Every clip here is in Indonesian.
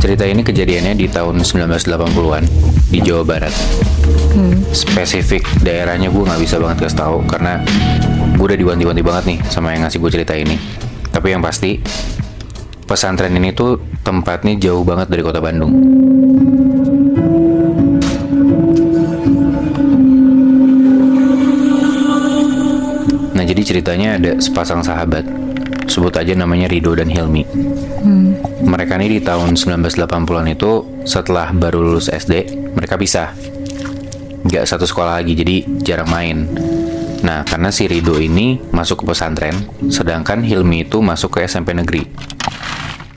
Cerita ini kejadiannya di tahun 1980-an di Jawa Barat. Spesifik daerahnya gue nggak bisa banget kasih tahu karena gue udah diwanti-wanti banget nih sama yang ngasih gue cerita ini. Tapi yang pasti pesantren ini tuh tempatnya jauh banget dari kota Bandung. Nah, jadi ceritanya ada sepasang sahabat. Sebut aja namanya Rido dan Hilmi. Mereka nih di tahun 1980-an itu setelah baru lulus SD, mereka pisah. Nggak satu sekolah lagi, jadi jarang main. Nah, karena si Rido ini masuk ke pesantren, sedangkan Hilmi itu masuk ke SMP negeri.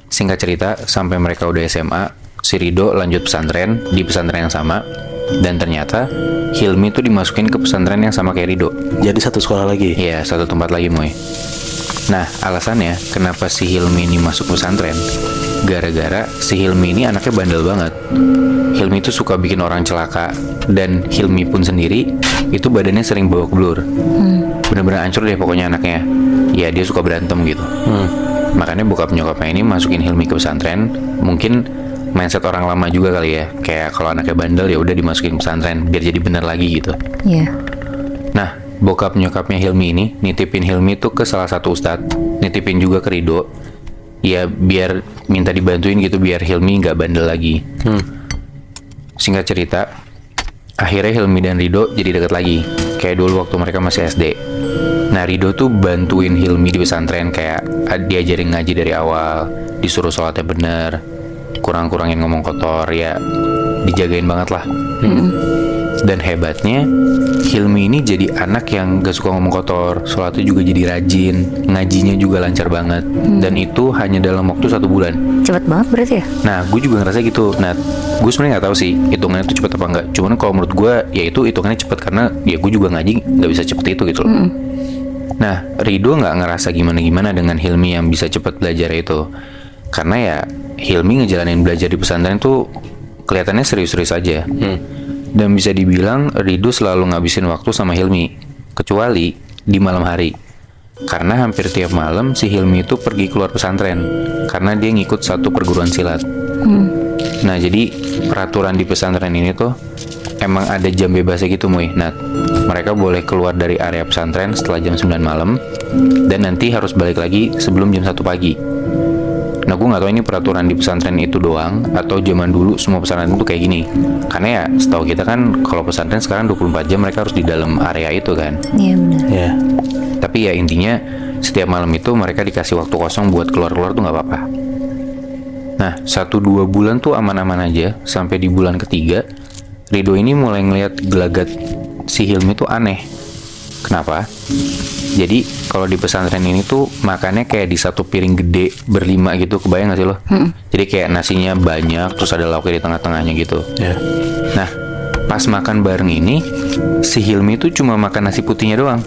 Singkat cerita, sampai mereka udah SMA, si Rido lanjut pesantren di pesantren yang sama, dan ternyata Hilmi itu dimasukin ke pesantren yang sama kayak Rido. Jadi satu sekolah lagi? Iya, satu tempat lagi, Moy. Nah, alasannya kenapa si Hilmi ini masuk pesantren, gara-gara si Hilmi ini anaknya bandel banget. Hilmi itu suka bikin orang celaka, dan Hilmi pun sendiri itu badannya sering bawa blur. Bener-bener hancur deh pokoknya anaknya. Ya, dia suka berantem gitu. Makanya bokap nyokapnya ini masukin Hilmi ke pesantren. Mungkin mindset orang lama juga kali ya, kayak kalau anaknya bandel ya udah dimasukin pesantren biar jadi bener lagi gitu. Iya. Nah, bokap nyokapnya Hilmi ini nitipin Hilmi tuh ke salah satu ustadz, nitipin juga ke Rido, ya biar minta dibantuin gitu biar Hilmi nggak bandel lagi. Singkat cerita, akhirnya Hilmi dan Rido jadi deket lagi, kayak dulu waktu mereka masih SD. Nah, Rido tuh bantuin Hilmi di pesantren, kayak diajarin ngaji dari awal, disuruh sholatnya bener, kurang-kurangin ngomong kotor, ya dijagain banget lah. Dan hebatnya, Hilmi ini jadi anak yang gak suka ngomong kotor, sholatnya juga jadi rajin, ngajinya juga lancar banget. Dan itu hanya dalam waktu 1 bulan. Cepet banget berarti ya? Nah, gue juga ngerasa gitu. Nah, gue sebenarnya nggak tahu sih hitungannya itu cepet apa enggak. Cuman kalau menurut gue, ya itu hitungannya cepet karena ya gue juga ngaji nggak bisa cepet itu gitu loh. Nah, Rido nggak ngerasa gimana-gimana dengan Hilmi yang bisa cepet belajar itu. Karena ya Hilmi ngejalanin belajar di pesantren tuh kelihatannya serius-serius aja. Dan bisa dibilang Rido selalu ngabisin waktu sama Hilmi, kecuali di malam hari. Karena hampir tiap malam si Hilmi itu pergi keluar pesantren karena dia ngikut satu perguruan silat. Nah, jadi peraturan di pesantren ini tuh emang ada jam bebasnya gitu, Moy. Nah, mereka boleh keluar dari area pesantren setelah jam 9 malam dan nanti harus balik lagi sebelum jam 1 pagi. Nah, gue gak tahu ini peraturan di pesantren itu doang atau zaman dulu semua pesantren itu kayak gini. Karena ya setahu kita kan kalau pesantren sekarang 24 jam mereka harus di dalam area itu kan. Iya benar. Ya. Tapi ya intinya setiap malam itu mereka dikasih waktu kosong buat keluar-keluar tuh gak apa-apa. Nah, 1-2 bulan tuh aman-aman aja. Sampai di bulan ketiga Rido ini mulai ngeliat gelagat si Hilmi tuh aneh. Kenapa? Jadi kalau di pesantren ini tuh makannya kayak di satu piring gede berlima gitu, kebayang gak sih lo? Jadi kayak nasinya banyak, terus ada lauknya di tengah-tengahnya gitu. Nah, pas makan bareng ini, si Hilmi tuh cuma makan nasi putihnya doang.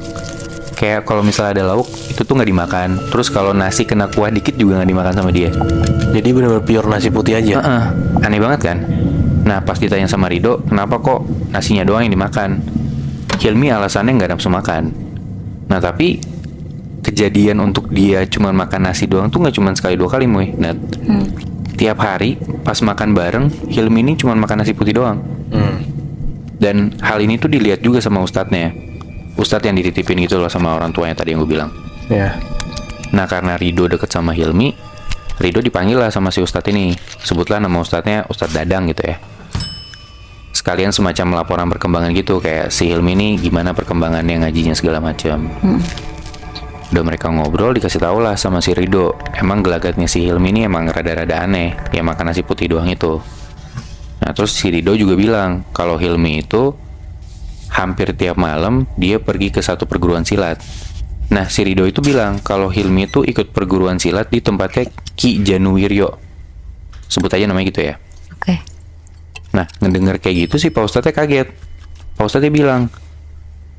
Kayak kalau misalnya ada lauk, itu tuh nggak dimakan. Terus kalau nasi kena kuah dikit juga nggak dimakan sama dia. Jadi benar-benar pure nasi putih aja. Aneh banget kan? Nah, pas ditanya sama Rido, kenapa kok nasinya doang yang dimakan? Hilmi alasannya nggak nafsu makan. Nah, tapi kejadian untuk dia cuma makan nasi doang tuh nggak cuma sekali 2 kali, Moy. Nah, tiap hari pas makan bareng, Hilmi ini cuma makan nasi putih doang. Dan hal ini tuh dilihat juga sama ustadznya. Ustadz yang dititipin gitu loh sama orang tuanya tadi yang gue bilang. Ya. Nah, karena Rido deket sama Hilmi, Rido dipanggil lah sama si ustadz ini. Sebutlah nama ustadznya Ustadz Dadang gitu ya. Sekalian semacam laporan perkembangan gitu, kayak si Hilmi ini gimana perkembangannya, ngajinya segala macam. Udah mereka ngobrol, dikasih tau lah sama si Rido, emang gelagatnya si Hilmi ini emang rada-rada aneh, ya makan nasi putih doang itu. Nah, terus si Rido juga bilang kalau Hilmi itu hampir tiap malam dia pergi ke satu perguruan silat. Nah, si Rido itu bilang kalau Hilmi itu ikut perguruan silat di tempatnya Ki Januwiryo. Sebut aja namanya gitu ya. Oke. Nah, ngedenger kayak gitu sih Pak Ustadznya kaget. Pak Ustadznya bilang,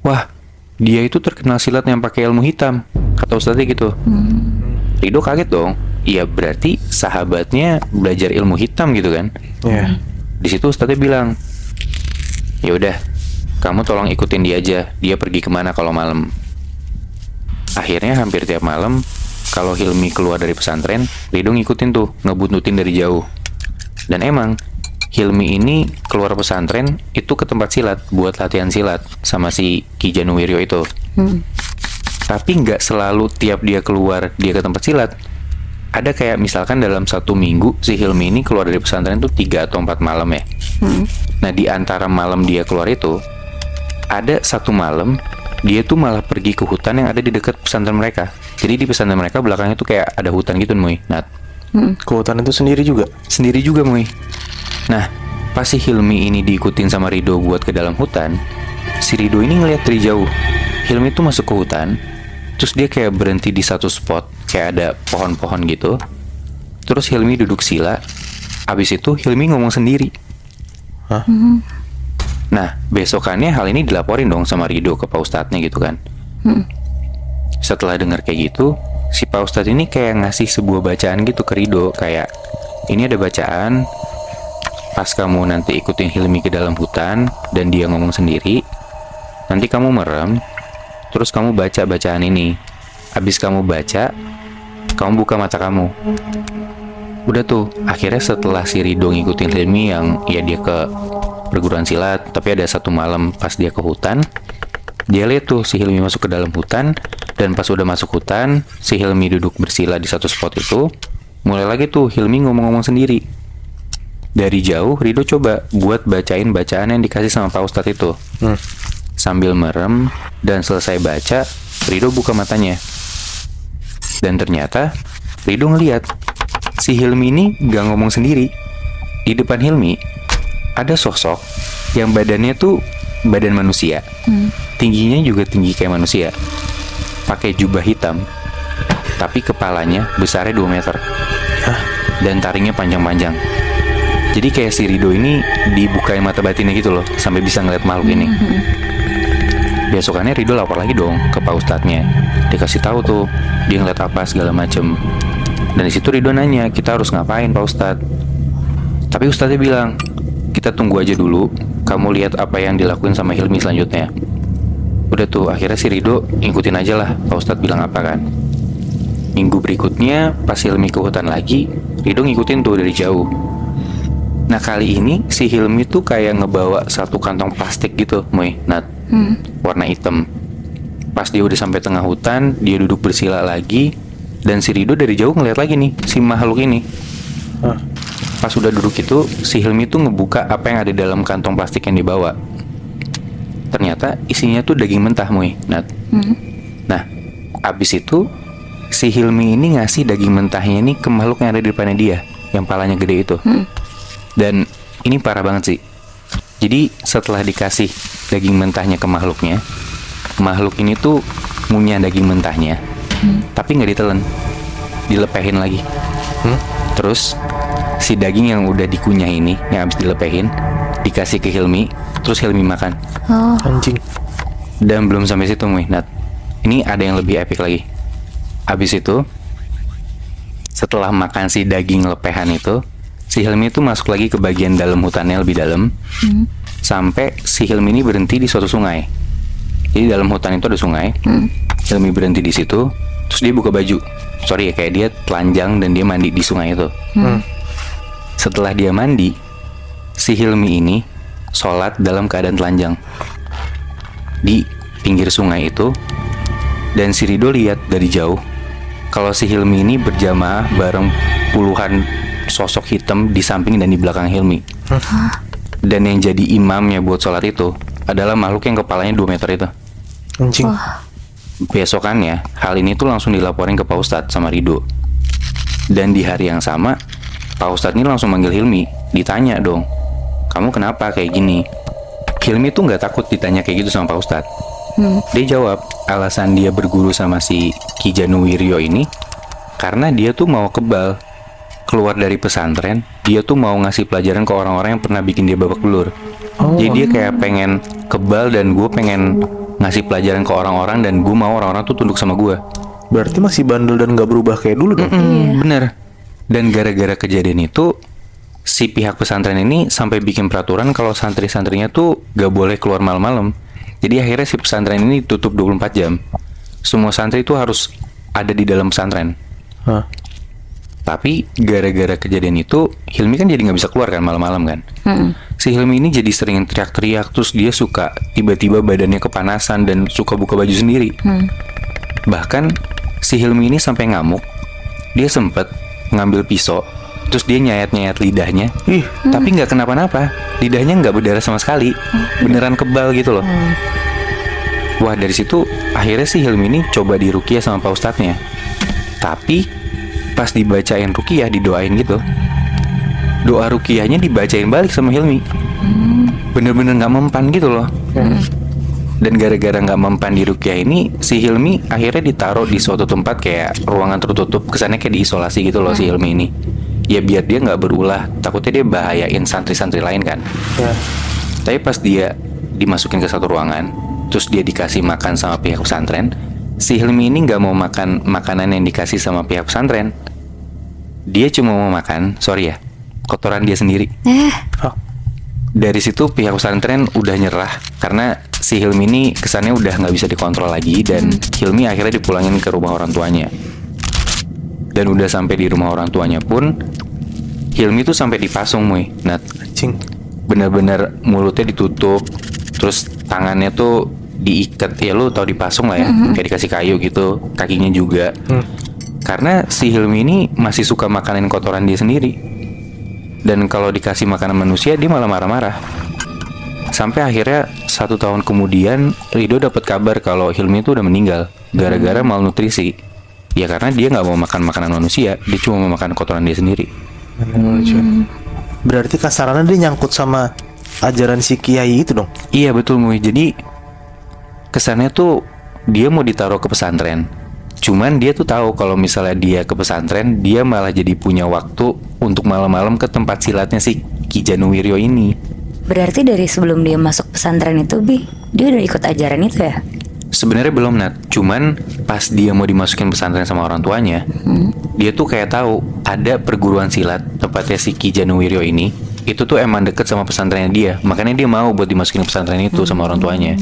wah, dia itu terkenal silat yang pakai ilmu hitam, kata Ustadznya gitu. Rido kaget dong. Iya, berarti sahabatnya belajar ilmu hitam gitu kan? Iya. Di situ Ustadznya bilang, ya udah, kamu tolong ikutin dia aja. Dia pergi kemana kalau malam. Akhirnya hampir tiap malam kalau Hilmi keluar dari pesantren, Rido ngikutin tuh, ngebuntutin dari jauh. Dan emang Hilmi ini keluar pesantren itu ke tempat silat buat latihan silat sama si Ki Januwirio itu. Tapi nggak selalu tiap dia keluar dia ke tempat silat. Ada kayak misalkan dalam 1 minggu si Hilmi ini keluar dari pesantren tuh 3 atau 4 malam ya. Nah di antara malam dia keluar itu ada 1 malam dia tuh malah pergi ke hutan yang ada di dekat pesantren mereka. Jadi di pesantren mereka belakangnya tuh kayak ada hutan gitu Muy. Nat. Ke hutan itu sendiri juga? Sendiri juga Muy. Nah pas si Hilmi ini diikutin sama Rido buat ke dalam hutan, si Rido ini ngeliat dari jauh Hilmi tuh masuk ke hutan. Terus dia kayak berhenti di satu spot, kayak ada pohon-pohon gitu. Terus Hilmi duduk sila. Abis itu Hilmi ngomong sendiri. Hah? Nah besokannya hal ini dilaporin dong sama Rido ke Pak Ustadznya gitu kan. Setelah dengar kayak gitu, si Pak Ustadz ini kayak ngasih sebuah bacaan gitu ke Rido. Kayak, ini ada bacaan, pas kamu nanti ikutin Hilmi ke dalam hutan dan dia ngomong sendiri, nanti kamu merem, terus kamu baca bacaan ini. Habis kamu baca, kamu buka mata kamu. Udah tuh, akhirnya setelah si Rido ngikutin Hilmi yang ya dia ke perguruan silat, tapi ada 1 malam pas dia ke hutan, dia lihat tuh si Hilmi masuk ke dalam hutan. Dan pas udah masuk hutan, si Hilmi duduk bersila di satu spot itu. Mulai lagi tuh Hilmi ngomong-ngomong sendiri. Dari jauh Rido coba buat bacain bacaan yang dikasih sama Pak Ustadz itu. Sambil merem dan selesai baca, Rido buka matanya. Dan ternyata Rido ngeliat si Hilmi ini gak ngomong sendiri. Di depan Hilmi ada sosok yang badannya tuh badan manusia. Tingginya juga tinggi kayak manusia. Pakai jubah hitam, tapi kepalanya besarnya 2 meter. Dan taringnya panjang-panjang. Jadi kayak si Rido ini dibukain mata batinnya gitu loh, sampai bisa ngeliat makhluk ini. Besokannya Rido lapor lagi dong ke Pak Ustadznya. Dikasih tahu tuh dia ngeliat apa segala macem. Dan disitu Rido nanya, kita harus ngapain Pak Ustadz? Tapi Ustadznya bilang, kita tunggu aja dulu, kamu lihat apa yang dilakuin sama Hilmi selanjutnya. Udah tuh, akhirnya si Rido ngikutin aja lah Pak Ustadz bilang apa kan. Minggu berikutnya pas Hilmi ke hutan lagi, Rido ngikutin tuh dari jauh. Nah kali ini si Hilmi tuh kayak ngebawa 1 kantong plastik gitu Muy, Nat, warna hitam. Pas dia udah sampai tengah hutan, dia duduk bersila lagi. Dan si Rido dari jauh ngeliat lagi nih si makhluk ini. Pas udah duduk itu, si Hilmi tuh ngebuka apa yang ada dalam kantong plastik yang dibawa. Ternyata isinya tuh daging mentah Muy, Nat. Nah abis itu si Hilmi ini ngasih daging mentahnya ini ke makhluk yang ada di depannya dia, yang palanya gede itu. Dan ini parah banget sih. Jadi setelah dikasih daging mentahnya ke makhluknya, makhluk ini tuh ngunyah daging mentahnya, tapi nggak ditelan, dilepehin lagi. Terus si daging yang udah dikunyah ini, yang habis dilepehin, dikasih ke Hilmi, terus Hilmi makan. Anjing. Dan belum sampai situ Muy, Nat. Ini ada yang lebih epic lagi. Abis itu, setelah makan si daging lepehan itu, si Hilmi itu masuk lagi ke bagian dalam hutannya lebih dalam. Sampai si Hilmi ini berhenti di suatu sungai. Jadi dalam hutan itu ada sungai. Hilmi berhenti di situ, terus dia buka baju. Sorry ya, kayak dia telanjang dan dia mandi di sungai itu. Setelah dia mandi, si Hilmi ini sholat dalam keadaan telanjang di pinggir sungai itu. Dan si Rido lihat dari jauh kalau si Hilmi ini berjamaah bareng puluhan sosok hitam di samping dan di belakang Hilmi. Dan yang jadi imamnya buat sholat itu adalah makhluk yang kepalanya 2 meter itu. Anjing. Besokannya hal ini tuh langsung dilaporin ke Pak Ustadz sama Rido. Dan di hari yang sama Pak Ustadz ini langsung manggil Hilmi. Ditanya dong, kamu kenapa kayak gini? Hilmi tuh gak takut ditanya kayak gitu sama Pak Ustadz. Dia jawab alasan dia berguru sama si Ki Januwirio ini karena dia tuh mau kebal. Keluar dari pesantren, dia tuh mau ngasih pelajaran ke orang-orang yang pernah bikin dia babak belur. Jadi dia kayak pengen kebal dan gue pengen ngasih pelajaran ke orang-orang dan gue mau orang-orang tuh tunduk sama gue. Berarti masih bandel dan gak berubah kayak dulu dong. Bener. Dan gara-gara kejadian itu, si pihak pesantren ini sampai bikin peraturan kalau santri-santrinya tuh gak boleh keluar malam-malam. Jadi akhirnya si pesantren ini tutup 24 jam. Semua santri itu harus ada di dalam pesantren. Tapi gara-gara kejadian itu, Hilmi kan jadi nggak bisa keluar kan malam-malam kan. Si Hilmi ini jadi sering teriak-teriak, terus dia suka tiba-tiba badannya kepanasan dan suka buka baju sendiri. Bahkan si Hilmi ini sampai ngamuk. Dia sempet ngambil pisau, terus dia nyayat-nyayat lidahnya. Tapi nggak kenapa-napa. Lidahnya nggak berdarah sama sekali. Beneran kebal gitu loh. Wah, dari situ akhirnya si Hilmi ini coba diruqyah sama Pak Ustadznya. Tapi pas dibacain ruqyah, didoain gitu, doa ruqyahnya dibacain balik sama Hilmi. Bener-bener gak mempan gitu loh. Dan gara-gara gak mempan di ruqyah ini, si Hilmi akhirnya ditaruh di suatu tempat kayak ruangan tertutup. Kesannya kayak diisolasi gitu loh si Hilmi ini. Ya biar dia gak berulah, takutnya dia bahayain santri-santri lain kan. Tapi pas dia dimasukin ke satu ruangan, terus dia dikasih makan sama pihak pesantren, si Hilmi ini gak mau makan makanan yang dikasih sama pihak pesantren. Dia cuma mau makan, kotoran dia sendiri. Dari situ pihak pesantren udah nyerah karena si Hilmi ini kesannya udah nggak bisa dikontrol lagi, dan Hilmi akhirnya dipulangin ke rumah orang tuanya. Dan udah sampai di rumah orang tuanya pun, Hilmi tuh sampai dipasung, Nat. Anjing. Bener-bener mulutnya ditutup, terus tangannya tuh diikat, ya lu tau dipasung lah ya, kayak dikasih kayu gitu, kakinya juga. Karena si Hilmi ini masih suka makanin kotoran dia sendiri. Dan kalau dikasih makanan manusia, dia malah marah-marah. Sampai akhirnya 1 tahun kemudian, Rido dapat kabar kalau Hilmi itu udah meninggal gara-gara malnutrisi. Ya karena dia nggak mau makan makanan manusia, dia cuma mau makan kotoran dia sendiri. Berarti kasarannya dia nyangkut sama ajaran si kiai itu dong? Iya betul, Muy. Jadi kesannya tuh dia mau ditaruh ke pesantren. Cuman dia tuh tahu kalau misalnya dia ke pesantren, dia malah jadi punya waktu untuk malam-malam ke tempat silatnya si Ki Januwiryo ini. Berarti dari sebelum dia masuk pesantren itu, dia udah ikut ajaran itu ya? Sebenarnya belum, Nat. Cuman pas dia mau dimasukin pesantren sama orang tuanya, dia tuh kayak tahu ada perguruan silat tempatnya si Ki Januwiryo ini. Itu tuh emang deket sama pesantrennya dia. Makanya dia mau buat dimasukin pesantren itu sama orang tuanya.